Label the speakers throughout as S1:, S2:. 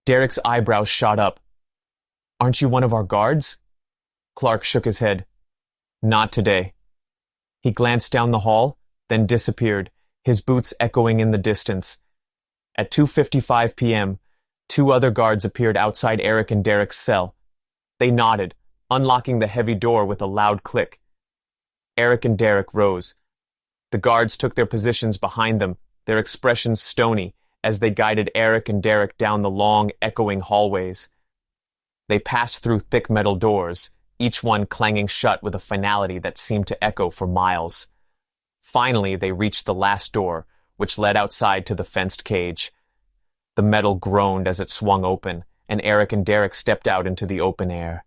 S1: Derek's eyebrows shot up. "Aren't you one of our guards?" Clark shook his head. "Not today." He glanced down the hall, then disappeared, his boots echoing in the distance. At 2:55 p.m., two other guards appeared outside Eric and Derek's cell. They nodded, unlocking the heavy door with a loud click. Eric and Derek rose. The guards took their positions behind them, their expressions stony, as they guided Eric and Derek down the long, echoing hallways. They passed through thick metal doors, each one clanging shut with a finality that seemed to echo for miles. Finally, they reached the last door, which led outside to the fenced cage. The metal groaned as it swung open, and Eric and Derek stepped out into the open air.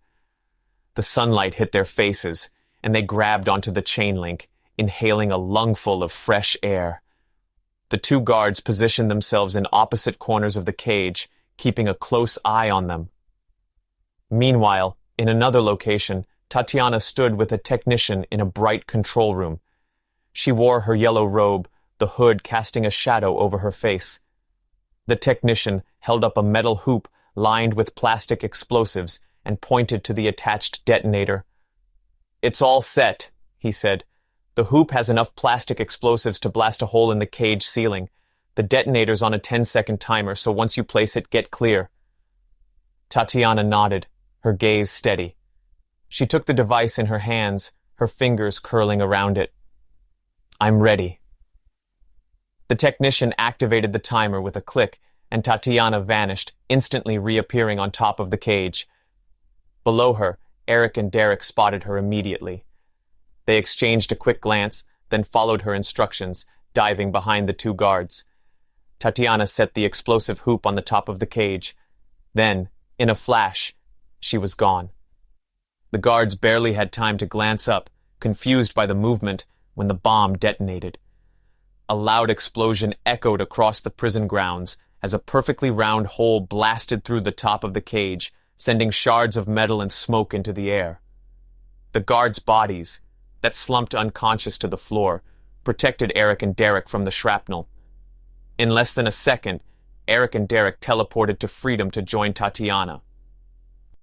S1: The sunlight hit their faces, and they grabbed onto the chain link, inhaling a lungful of fresh air. The two guards positioned themselves in opposite corners of the cage, keeping a close eye on them. Meanwhile, in another location, Tatiana stood with a technician in a bright control room. She wore her yellow robe, the hood casting a shadow over her face. The technician held up a metal hoop lined with plastic explosives and pointed to the attached detonator. "It's all set," he said. "The hoop has enough plastic explosives to blast a hole in the cage ceiling. The detonator's on a 10-second timer, so once you place it, get clear." Tatiana nodded, her gaze steady. She took the device in her hands, her fingers curling around it. "I'm ready." The technician activated the timer with a click, and Tatiana vanished, instantly reappearing on top of the cage. Below her, Eric and Derek spotted her immediately. They exchanged a quick glance, then followed her instructions, diving behind the two guards. Tatiana set the explosive hoop on the top of the cage. Then, in a flash, she was gone. The guards barely had time to glance up, confused by the movement, when the bomb detonated. A loud explosion echoed across the prison grounds as a perfectly round hole blasted through the top of the cage, sending shards of metal and smoke into the air. The guards' bodies, that slumped unconscious to the floor, protected Eric and Derek from the shrapnel. In less than a second, Eric and Derek teleported to freedom to join Tatiana,